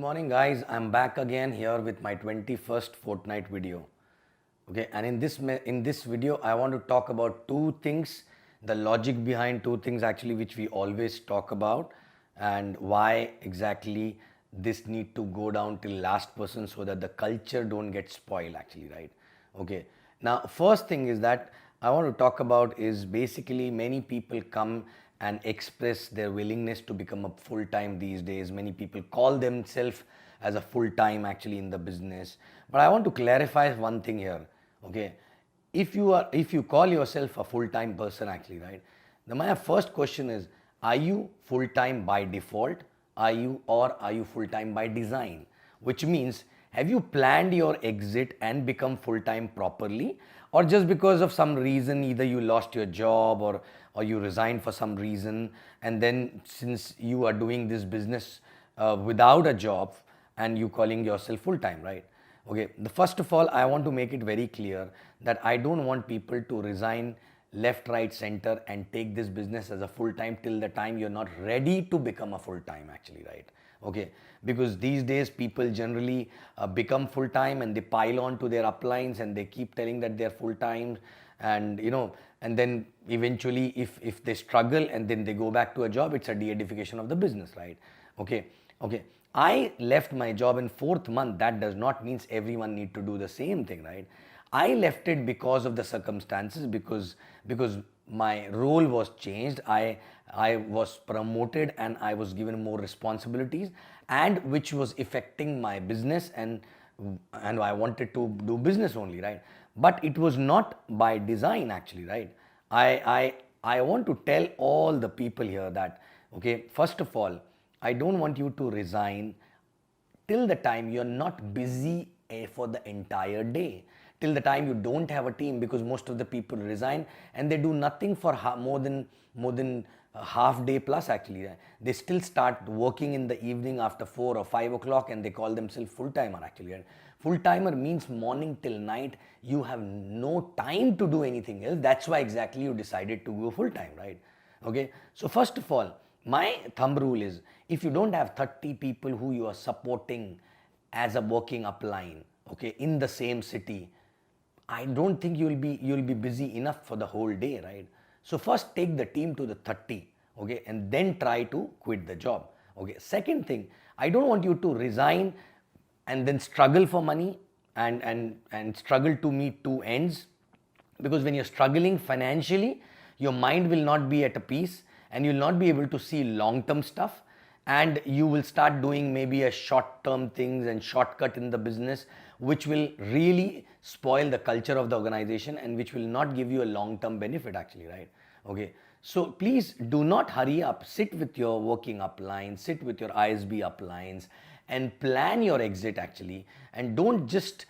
morning, guys. I'm back again here with my 21st fortnight video. Okay, and in this video, I want to talk about two things, the logic behind two things actually, which we always talk about, and why exactly this need to go down till last person so that the culture don't get spoiled actually, right? Okay. Now, first thing is that I want to talk about is basically many people come and express their willingness to become a full time these days. Many people call themselves as a full time actually in the business. But I want to clarify one thing here. Okay, if you call yourself a full time person actually, right? Then my first question is, are you full time by default? Are you full time by design? Which means, have you planned your exit and become full time properly, or just because of some reason either you lost your job or you resigned for some reason, and then since you are doing this business without a job and you calling yourself full time, right? Okay, the first of all, I want to make it very clear that I don't want people to resign left, right, center and take this business as a full time till the time you're not ready to become a full time actually, right? Okay, because these days people generally become full time and they pile on to their uplines and they keep telling that they're full time, and and then eventually if they struggle and then they go back to a job, it's a de-edification of the business, right? Okay, I left my job in fourth month. That does not mean everyone need to do the same thing, right? I left it because of the circumstances, because my role was changed. I was promoted and I was given more responsibilities, and which was affecting my business, and I wanted to do business only, right? But it was not by design actually, right? I want to tell all the people here that, okay, first of all, I don't want you to resign till the time you're not busy for the entire day, till the time you don't have a team, because most of the people resign and they do nothing for more than a half day plus actually. They still start working in the evening after 4 or 5 o'clock and they call themselves full timer actually. Full timer means morning till night you have no time to do anything else. That's why exactly you decided to go full time, right? Okay, so first of all, my thumb rule is, if you don't have 30 people who you are supporting as a working upline, okay, in the same city, I don't think you'll be busy enough for the whole day, right? So first take the team to the 30, okay, and then try to quit the job. Okay, second thing, I don't want you to resign and then struggle for money and struggle to meet two ends, because when you're struggling financially, your mind will not be at a peace and you'll not be able to see long term stuff, and you will start doing maybe a short term things and shortcut in the business, which will really spoil the culture of the organization and which will not give you a long term benefit actually, right? Okay, so please do not hurry up. Sit with your working uplines, sit with your ISB uplines and plan your exit actually, and don't just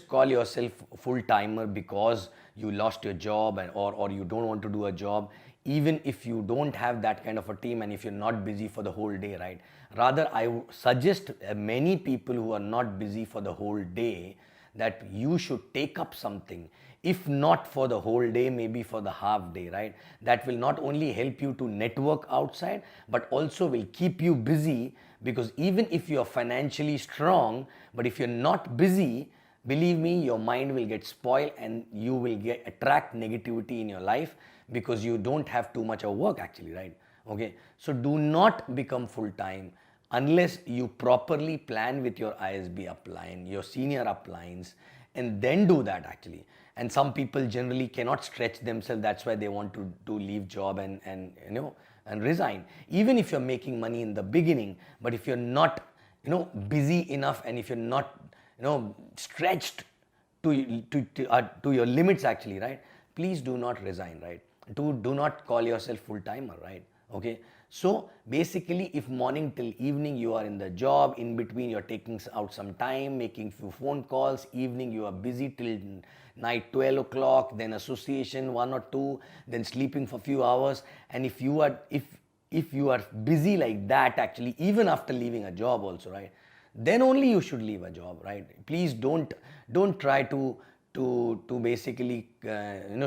call yourself full timer because you lost your job or you don't want to do a job, even if you don't have that kind of a team and if you're not busy for the whole day, right? Rather, I suggest many people who are not busy for the whole day that you should take up something, if not for the whole day, maybe for the half day, right? That will not only help you to network outside but also will keep you busy, because even if you are financially strong, but if you're not busy, believe me, your mind will get spoiled and you will attract negativity in your life because you don't have too much of work actually, right? Okay, so do not become full time unless you properly plan with your ISB upline, your senior uplines, and then do that actually. And some people generally cannot stretch themselves, that's why they want to leave job and resign, even if you're making money in the beginning. But if you're not busy enough, and if you're not stretched to your limits actually, right? Please do not resign, right? Do not call yourself full timer, right? Okay, so basically, if morning till evening you are in the job, in between you're taking out some time making few phone calls, evening you are busy till night 12 o'clock, then association 1 or 2, then sleeping for few hours, and if you are busy like that actually, even after leaving a job also, right, then only you should leave a job, right? Please don't try to basically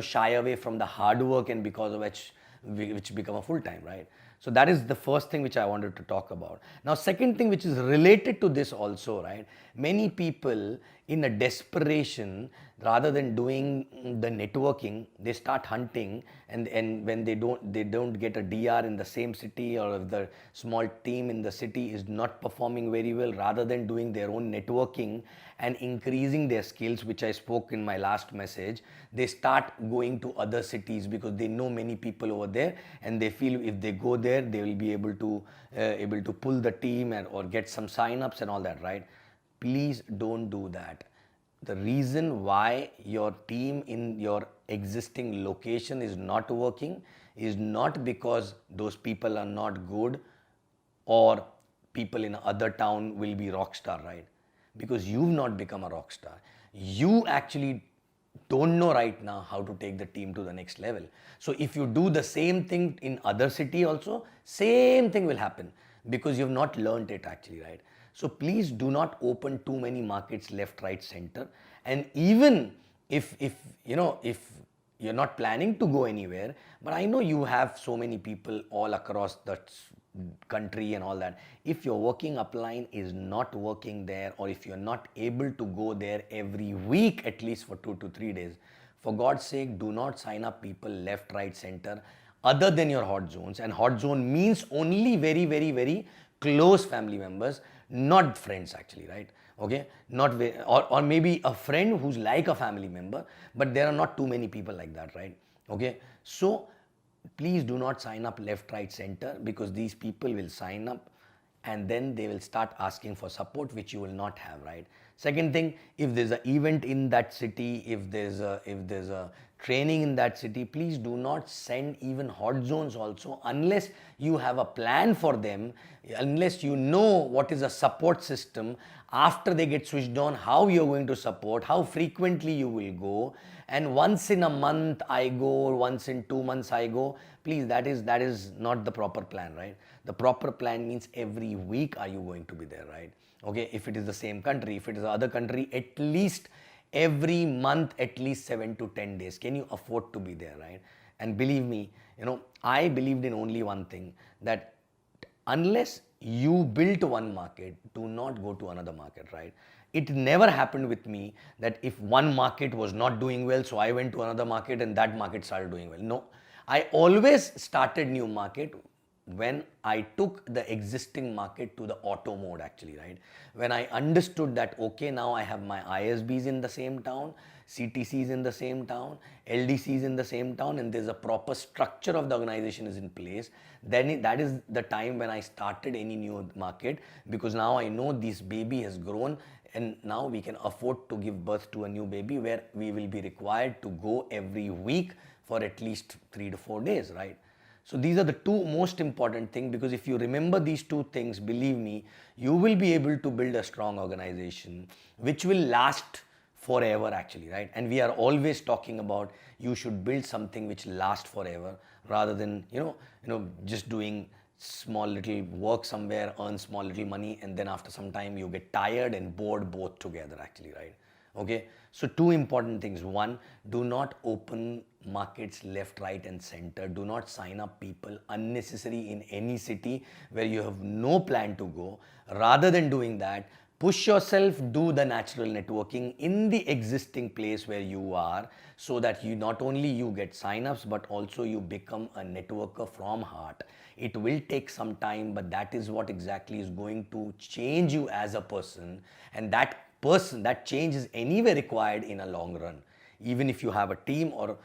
shy away from the hard work, and because of which become a full time, right? So that is the first thing which I wanted to talk about. Now, second thing which is related to this also, right? Many people in a desperation, rather than doing the networking, they start hunting, and when they don't get a DR in the same city, or if the small team in the city is not performing very well, rather than doing their own networking and increasing their skills, which I spoke in my last message, they start going to other cities because they know many people over there, and they feel if they go there they will be able to pull the team or get some sign-ups and all that, right? Please don't do that. The reason why your team in your existing location is not working is not because those people are not good, or people in other town will be rock star, right? Because you've not become a rock star. You actually don't know right now how to take the team to the next level. So if you do the same thing in other city also, same thing will happen, because you've not learned it actually, right? So please do not open too many markets left, right, center. And even if you're not planning to go anywhere, but I know you have so many people all across the country and all that. If your working upline is not working there, or if you're not able to go there every week at least for 2 to 3 days, for God's sake, do not sign up people left, right, center, other than your hot zones. And hot zone means only very, very, very close family members, not friends actually, right? Okay, not very, or maybe a friend who's like a family member, but there are not too many people like that, right? Okay, so please do not sign up left, right, center, because these people will sign up and then they will start asking for support, which you will not have, right? Second thing, if there's an event in that city, if there's a training in that city, please do not send even hot zones also, unless you have a plan for them, unless you know what is a support system after they get switched on, how you're going to support, how frequently you will go, and once in a month I go, or once in 2 months I go. Please, that is not the proper plan, right? The proper plan means every week are you going to be there, right? Okay, if it is the same country, if it is the other country, at least every month, at least 7 to 10 days. Can you afford to be there, right? And believe me, I believed in only one thing, that unless you built one market, do not go to another market, right? It never happened with me that if one market was not doing well, so I went to another market and that market started doing well. No, I always started new market when I took the existing market to the auto mode actually, right? When I understood that, okay, now I have my ISBs in the same town, CTCs in the same town, LDCs in the same town, and there's a proper structure of the organization is in place, then that is the time when I started any new market, because now I know this baby has grown and now we can afford to give birth to a new baby, where we will be required to go every week for at least 3 to 4 days, right? So these are the two most important things, because if you remember these two things, believe me, you will be able to build a strong organization which will last forever actually, right? And we are always talking about you should build something which lasts forever, rather than just doing small little work somewhere, earn small little money, and then after some time you get tired and bored both together actually, right? Okay, so two important things. One, do not open markets left, right, and center. Do not sign up people unnecessary in any city where you have no plan to go. Rather than doing that, push yourself, do the natural networking in the existing place where you are, so that you not only you get sign-ups, but also you become a networker from heart. It will take some time, but that is what exactly is going to change you as a person, and that change is anyway required in a long run. Even if you have a team, or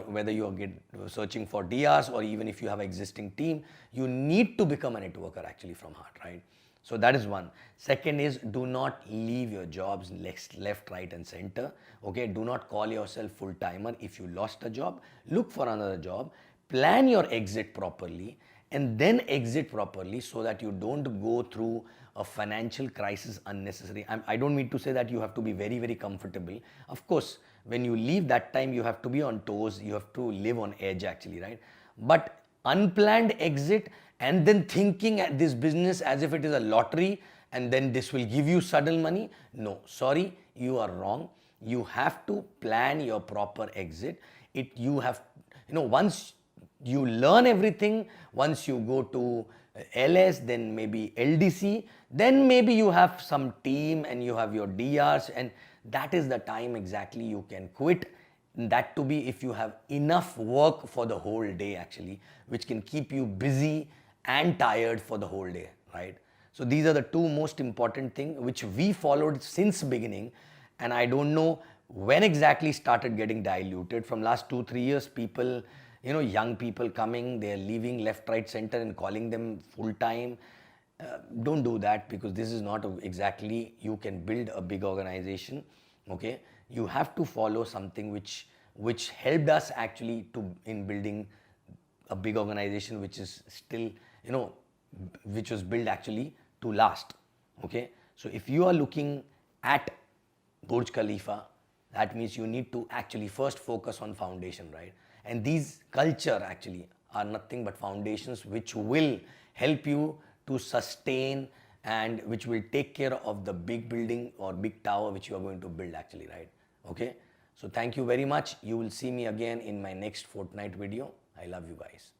whether you are searching for DRs, or even if you have an existing team, you need to become a networker actually from heart, right? So that is one. Second is, do not leave your jobs left, right, and center. Okay, do not call yourself full timer. If you lost a job, look for another job. Plan your exit properly, and then exit properly, so that you don't go through a financial crisis unnecessary. I don't mean to say that you have to be very, very comfortable. Of course, when you leave that time, you have to be on toes, you have to live on edge actually, right? But unplanned exit, and then thinking at this business as if it is a lottery and then this will give you sudden money, no, sorry, you are wrong. You have to plan your proper exit. Once you learn everything. Once you go to LS, then maybe LDC, then maybe you have some team and you have your DRs, and that is the time exactly you can quit. That to be if you have enough work for the whole day actually, which can keep you busy and tired for the whole day, right? So these are the two most important things which we followed since beginning, and I don't know when exactly started getting diluted. From last 2 3 years, people, young people coming, they're leaving left, right, center and calling them full time. Don't do that, because this is not exactly you can build a big organization. Okay, you have to follow something which helped us actually to in building a big organization, which is still, which was built actually to last. Okay, so if you are looking at Burj Khalifa, that means you need to actually first focus on foundation, right? And these culture actually are nothing but foundations which will help you to sustain and which will take care of the big building or big tower which you are going to build actually, right? Okay, so thank you very much. You will see me again in my next fortnight video. I love you guys.